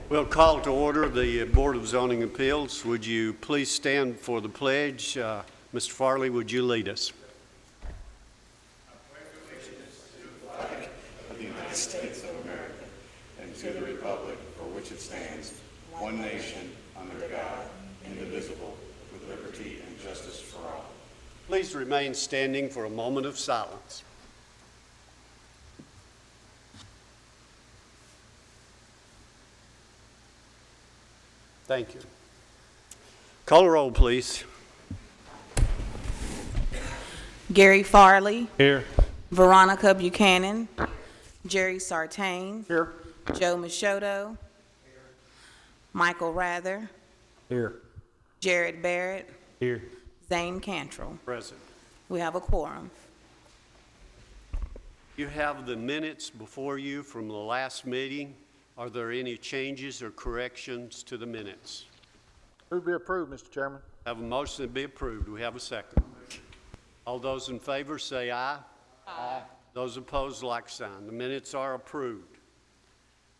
We'll call to order the Board of Zoning Appeals. Would you please stand for the pledge? Mr. Farley, would you lead us? Of the United States of America and to the republic for which it stands, one nation, under God, indivisible, with liberty and justice for all. Please remain standing for a moment of silence. Thank you. Call the roll, please. Gary Farley. Here. Veronica Buchanan. Jerry Sartain. Here. Joe Machado. Michael Rather. Here. Jared Barrett. Here. Zane Cantrell. Present. We have a quorum. You have the minutes before you from the last meeting. Are there any changes or corrections to the minutes? Move be approved, Mr. Chairman. Have a motion to be approved. Do we have a second? All those in favor say aye. Aye. Those opposed, like sign. The minutes are approved.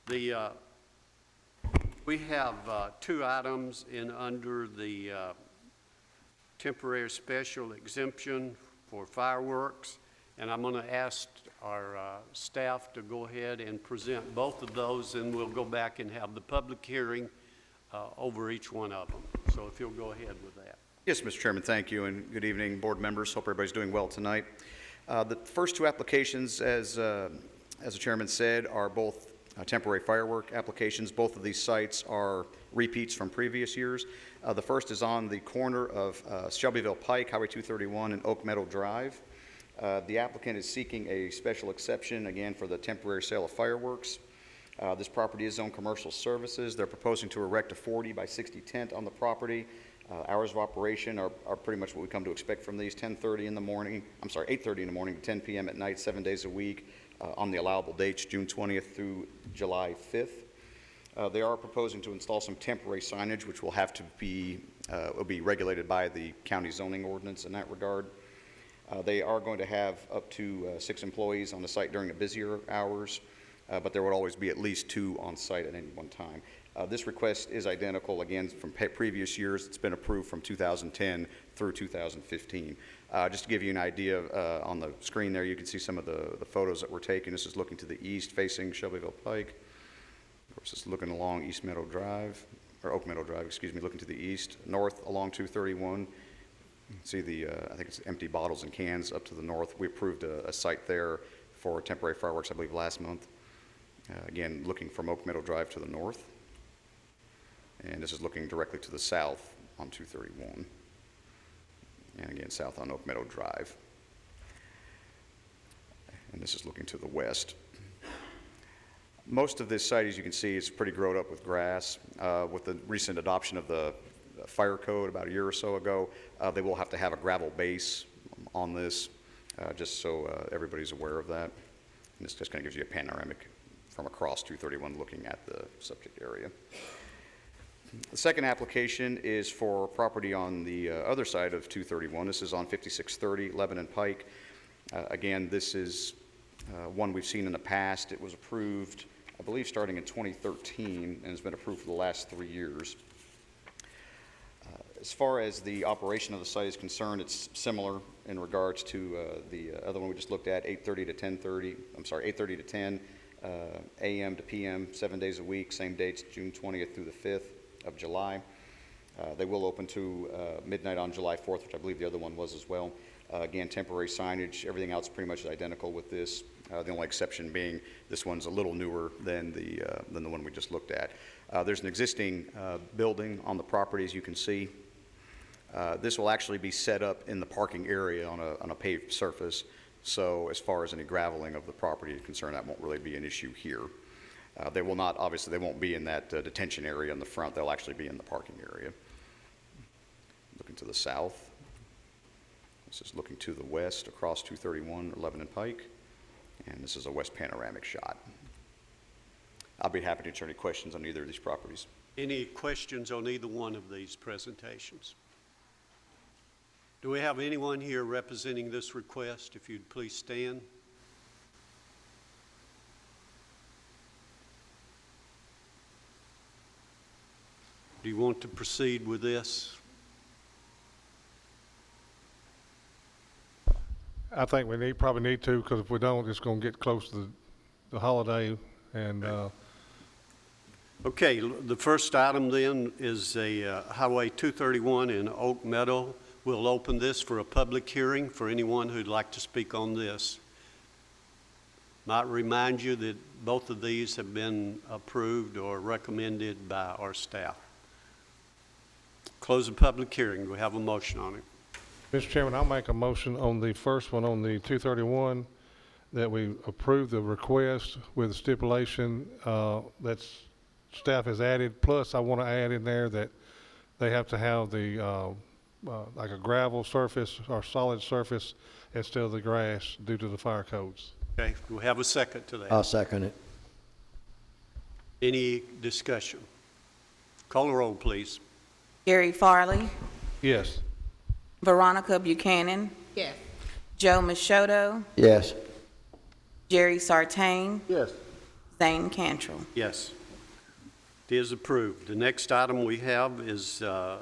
We have two items in under the temporary special exemption for fireworks, and I'm going to ask our staff to go ahead and present both of those, and we'll go back and have the public hearing over each one of them. So if you'll go ahead with that. Yes, Mr. Chairman, thank you, and good evening, board members. Hope everybody's doing well tonight. The first two applications, as the chairman said, are both temporary firework applications. Both of these sites are repeats from previous years. The first is on the corner of Shelbyville Pike, Highway 231, and Oak Meadow Drive. The applicant is seeking a special exception, again, for the temporary sale of fireworks. This property is zoned commercial services. They're proposing to erect a 40 by 60 tent on the property. Hours of operation are pretty much what we come to expect from these, 8:30 in the morning to 10 p.m. at night, 7 days a week, on the allowable dates, June 20th through July 5th. They are proposing to install some temporary signage, which will have to be, will be regulated by the county zoning ordinance in that regard. They are going to have up to 6 employees on the site during the busier hours, but there would always be at least 2 on site at any one time. This request is identical, again, from previous years. It's been approved from 2010 through 2015. Just to give you an idea, on the screen there, you can see some of the photos that were taken. This is looking to the east, facing Shelbyville Pike. Of course, it's looking along East Meadow Drive, or Oak Meadow Drive, excuse me, looking to the east, north along 231. See the, I think it's empty bottles and cans up to the north. We approved a site there for temporary fireworks, I believe, last month. Again, looking from Oak Meadow Drive to the north. And this is looking directly to the south on 231. And again, south on Oak Meadow Drive. And this is looking to the west. Most of this site, as you can see, is pretty grown up with grass. With the recent adoption of the fire code about a year or so ago, they will have to have a gravel base on this, just so everybody's aware of that. And this just kind of gives you a panoramic from across 231 looking at the subject area. The second application is for property on the other side of 231. This is on 5630 Lebanon Pike. Again, this is one we've seen in the past. It was approved, I believe, starting in 2013, and has been approved for the last 3 years. As far as the operation of the site is concerned, it's similar in regards to the other one we just looked at, 8:30 to 10:30. I'm sorry, 8:30 to 10 a.m. to p.m., 7 days a week, same dates, June 20th through the 5th of July. They will open to midnight on July 4th, which I believe the other one was as well. Again, temporary signage, everything else pretty much identical with this. The only exception being this one's a little newer than the one we just looked at. There's an existing building on the property, as you can see. This will actually be set up in the parking area on a paved surface. So as far as any graveling of the property is concerned, that won't really be an issue here. They will not, obviously, they won't be in that detention area in the front. They'll actually be in the parking area. Looking to the south. This is looking to the west across 231 or Lebanon Pike. And this is a west panoramic shot. I'll be happy to answer any questions on either of these properties. Any questions on either one of these presentations? Do we have anyone here representing this request? If you'd please stand. Do you want to proceed with this? I think we probably need to, because if we don't, it's going to get close to the holiday, and, Okay, the first item then is a Highway 231 in Oak Meadow. We'll open this for a public hearing for anyone who'd like to speak on this. Might remind you that both of these have been approved or recommended by our staff. Close the public hearing. Do we have a motion on it? Mr. Chairman, I'll make a motion on the first one, on the 231, that we approve the request with the stipulation that staff has added. Plus, I want to add in there that they have to have the, like a gravel surface or solid surface instead of the grass due to the fire codes. Okay, do we have a second to that? I'll second it. Any discussion? Call the roll, please. Gary Farley, Yes. Veronica Buchanan, Yes. Joe Machado, Yes. Jerry Sartain, Yes. Zane Cantrell. Yes. It is approved. The next item we have is at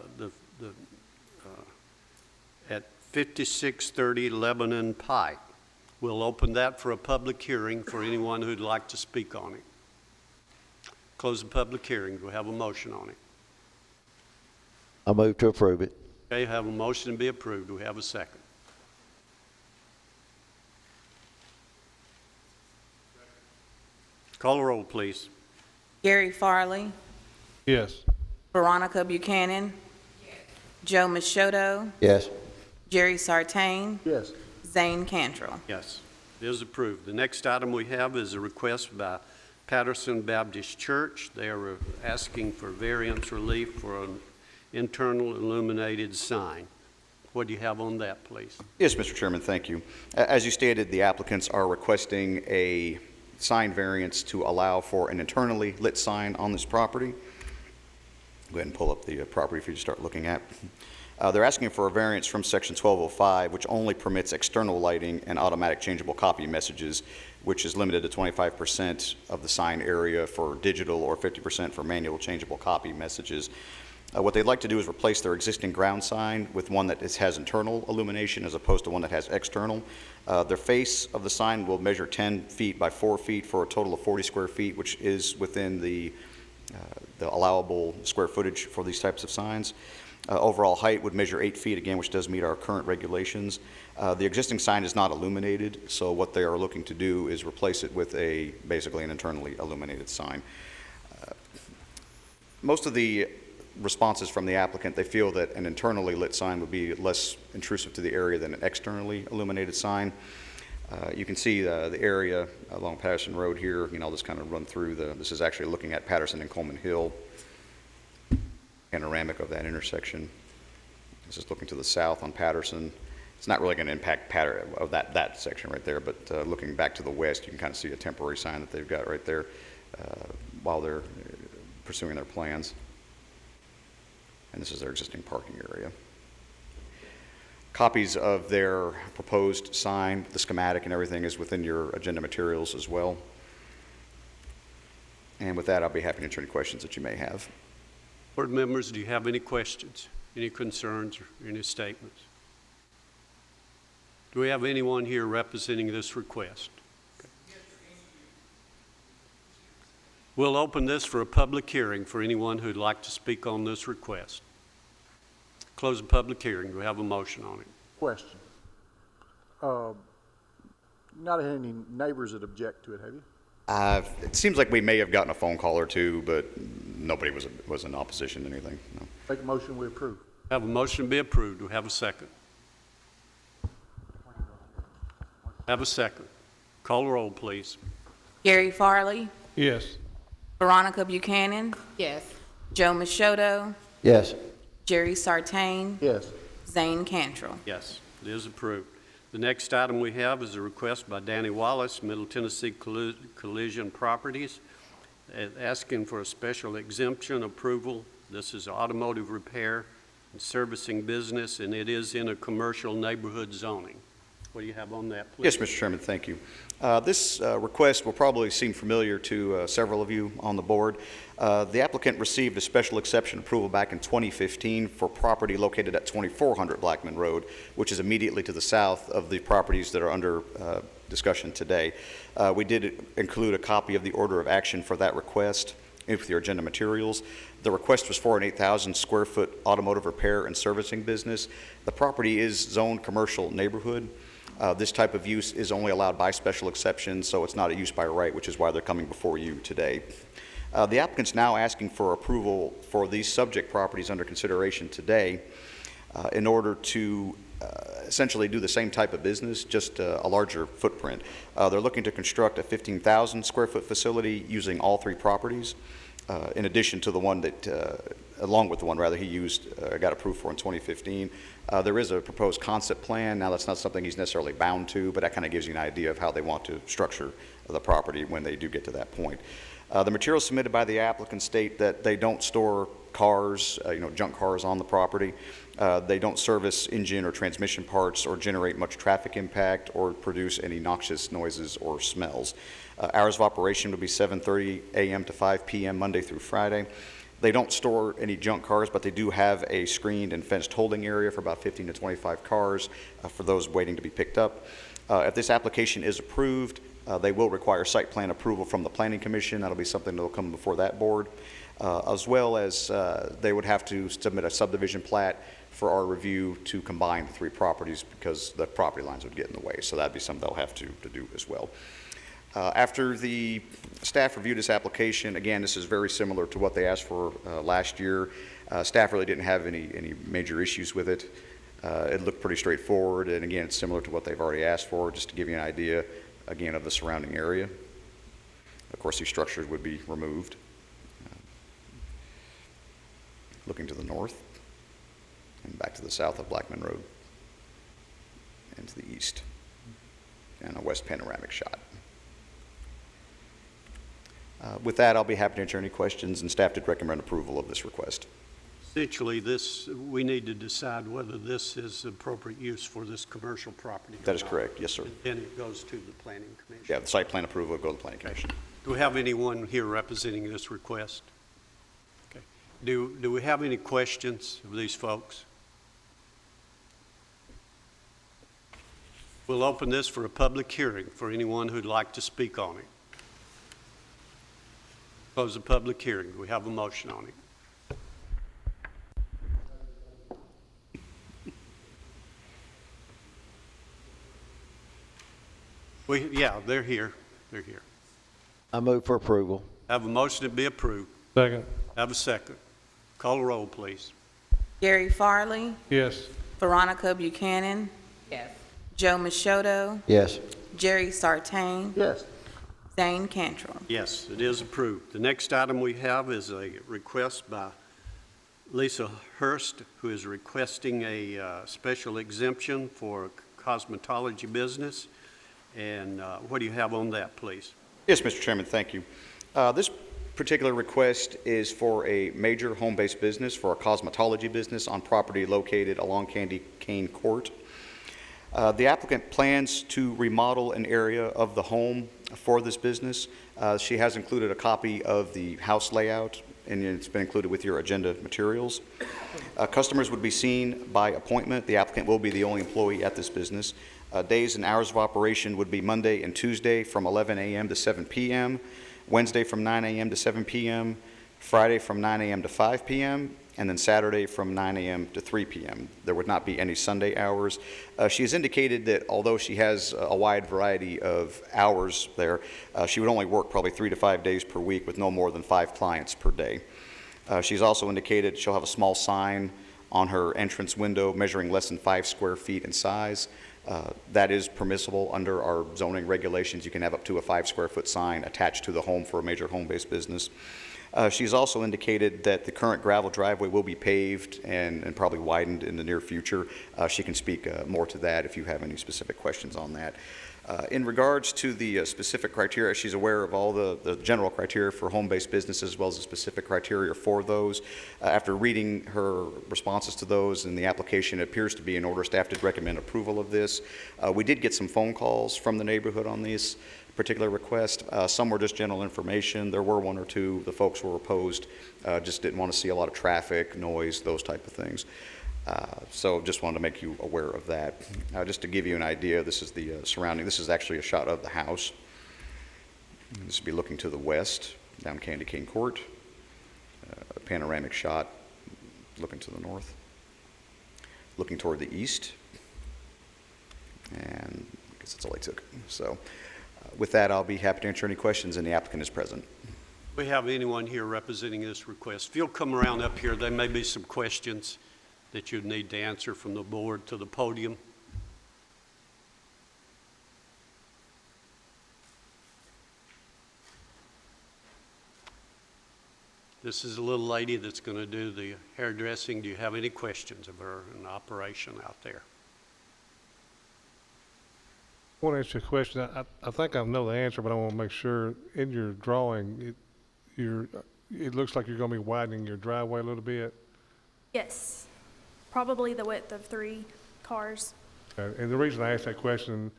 5630 Lebanon Pike. We'll open that for a public hearing for anyone who'd like to speak on it. Close the public hearing. Do we have a motion on it? I move to approve it. Okay, have a motion to be approved. Do we have a second? Call the roll, please. Gary Farley, Yes. Veronica Buchanan, Joe Machado, Yes. Jerry Sartain, Yes. Zane Cantrell. Yes, it is approved. The next item we have is a request by Patterson Baptist Church. They are asking for variance relief for an internal illuminated sign. What do you have on that, please? Yes, Mr. Chairman, thank you. As you stated, the applicants are requesting a sign variance to allow for an internally lit sign on this property. Go ahead and pull up the property for you to start looking at. They're asking for a variance from Section 1205, which only permits external lighting and automatic changeable copy messages, which is limited to 25% of the sign area for digital or 50% for manual changeable copy messages. What they'd like to do is replace their existing ground sign with one that has internal illumination as opposed to one that has external. Their face of the sign will measure 10 feet by 4 feet for a total of 40 square feet, which is within the allowable square footage for these types of signs. Overall height would measure 8 feet, again, which does meet our current regulations. The existing sign is not illuminated, so what they are looking to do is replace it with basically an internally illuminated sign. Most of the responses from the applicant, they feel that an internally lit sign would be less intrusive to the area than an externally illuminated sign. You can see the area along Patterson Road here. I'll just kind of run through this is actually looking at Patterson and Coleman Hill, panoramic of that intersection. This is looking to the south on Patterson. It's not really going to impact that section right there, but looking back to the west, you can kind of see a temporary sign that they've got right there while they're pursuing their plans. And this is their existing parking area. Copies of their proposed sign, the schematic and everything is within your agenda materials as well. And with that, I'll be happy to answer any questions that you may have. Board members, do you have any questions, any concerns, or any statements? Do we have anyone here representing this request? Okay. We'll open this for a public hearing for anyone who'd like to speak on this request. Close the public hearing. Do we have a motion on it? Question. Not had any neighbors that object to it, have you? It seems like we may have gotten a phone call or two, but nobody was in opposition to anything. No. Make a motion, we approve. Have a motion to be approved. Do we have a second? Have a second. Call the roll, please. Gary Farley, Yes. Veronica Buchanan, Yes. Joe Machado, Yes. Jerry Sartain, Yes. Zane Cantrell. Yes, it is approved. The next item we have is a request by Danny Wallace, Middle Tennessee Collision Properties, asking for a special exemption approval. This is automotive repair and servicing business, and it is in a commercial neighborhood zoning. What do you have on that, please? Yes, Mr. Chairman, thank you. This request will probably seem familiar to several of you on the board. The applicant received a special exception approval back in 2015 for property located at 2400 Blackman Road, which is immediately to the south of the properties that are under discussion today. We did include a copy of the order of action for that request with your agenda materials. The request was for an 8,000 square foot automotive repair and servicing business. The property is zoned commercial neighborhood. This type of use is only allowed by special exception, so it's not a use by right, which is why they're coming before you today. The applicant's now asking for approval for these subject properties under consideration today in order to essentially do the same type of business, just a larger footprint. They're looking to construct a 15,000 square foot facility using all three properties, in addition to the one that, along with the one rather he used, got approved for in 2015. There is a proposed concept plan. Now that's not something he's necessarily bound to, but that kind of gives you an idea of how they want to structure the property when they do get to that point. The materials submitted by the applicant state that they don't store cars, junk cars on the property. They don't service engine or transmission parts or generate much traffic impact or produce any noxious noises or smells. Hours of operation would be 7:30 a.m. to 5 p.m. Monday through Friday. They don't store any junk cars, but they do have a screened and fenced holding area for about 15 to 25 cars for those waiting to be picked up. If this application is approved, they will require site plan approval from the Planning Commission. That'll be something that will come before that board, as well as they would have to submit a subdivision plat for our review to combine the three properties because the property lines would get in the way. So that'd be something they'll have to do as well. After the staff reviewed this application, again, this is very similar to what they asked for last year. Staff really didn't have any major issues with it. It looked pretty straightforward, and again, it's similar to what they've already asked for, just to give you an idea, again, of the surrounding area. Of course, these structures would be removed. Looking to the north and back to the south of Blackman Road and to the east, and a west panoramic shot. With that, I'll be happy to answer any questions, and staff did recommend approval of this request. Essentially, we need to decide whether this is appropriate use for this commercial property. That is correct, yes, sir. Then it goes to the Planning Commission. Yeah, the site plan approval will go to the Planning Commission. Do we have anyone here representing this request? Okay. Do we have any questions of these folks? We'll open this for a public hearing for anyone who'd like to speak on it. Close the public hearing. Do we have a motion on it? Yeah, they're here. They're here. I move for approval. Have a motion to be approved. Second. Have a second. Call the roll, please. Gary Farley, Yes. Veronica Buchanan, Yes. Joe Machado, Yes. Jerry Sartain, Yes. Zane Cantrell. Yes, it is approved. The next item we have is a request by Lisa Hurst, who is requesting a special exemption for a cosmetology business. And what do you have on that, please? Yes, Mr. Chairman, thank you. This particular request is for a major home-based business, for a cosmetology business on property located along Candy Cane Court. The applicant plans to remodel an area of the home for this business. She has included a copy of the house layout, and it's been included with your agenda materials. Customers would be seen by appointment. The applicant will be the only employee at this business. Days and hours of operation would be Monday and Tuesday from 11 a.m. to 7 p.m., Wednesday from 9 a.m. to 7 p.m., Friday from 9 a.m. to 5 p.m., and then Saturday from 9 a.m. to 3 p.m. There would not be any Sunday hours. She has indicated that although she has a wide variety of hours there, she would only work probably 3 to 5 days per week with no more than 5 clients per day. She's also indicated she'll have a small sign on her entrance window measuring less than 5 square feet in size. That is permissible under our zoning regulations. You can have up to a 5 square foot sign attached to the home for a major home-based business. She's also indicated that the current gravel driveway will be paved and probably widened in the near future. She can speak more to that if you have any specific questions on that. In regards to the specific criteria, she's aware of all the general criteria for home-based businesses as well as the specific criteria for those. After reading her responses to those and the application, it appears to be in order. Staff did recommend approval of this. We did get some phone calls from the neighborhood on this particular request. Some were just general information. There were one or two, the folks were opposed, just didn't want to see a lot of traffic, noise, those type of things. So just wanted to make you aware of that. Just to give you an idea, this is the surrounding, this is actually a shot of the house. This would be looking to the west, down Candy Cane Court. A panoramic shot looking to the north. Looking toward the east. And I guess that's all I took. So with that, I'll be happy to answer any questions, and the applicant is present. We have anyone here representing this request? If you'll come around up here, there may be some questions that you'd need to answer from the board to the podium. This is a little lady that's going to do the hairdressing. Do you have any questions of her in operation out there? I want to ask you a question. I think I know the answer, but I want to make sure. In your drawing, it looks like you're going to be widening your driveway a little bit. Yes, probably the width of 3 cars. And the reason I ask that question,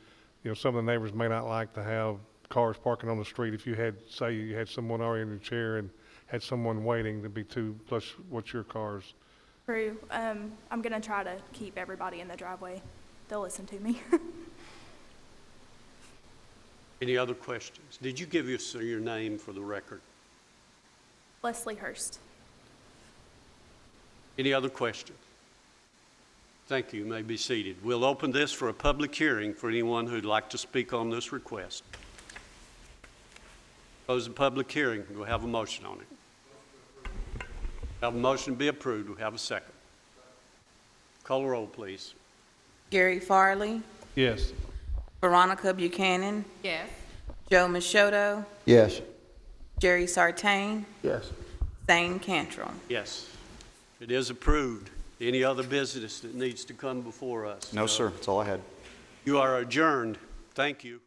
some of the neighbors may not like to have cars parking on the street. If you had, say, you had someone already in the chair and had someone waiting, there'd be 2 plus what's your cars. True. I'm gonna try to keep everybody in the driveway. They'll listen to me. Any other questions? Did you give us your name for the record? Leslie Hurst. Any other questions? Thank you. You may be seated. We'll open this for a public hearing for anyone who'd like to speak on this request. Close the public hearing. We'll have a motion on it. Have a motion to be approved. We'll have a second. Call the roll, please. Gary Farley, Yes. Veronica Buchanan, Yes. Joe Machado, Yes. Jerry Sartain, Yes. Zane Cantrell. Yes. It is approved. Any other business that needs to come before us? No, sir, that's all I had. You are adjourned. Thank you.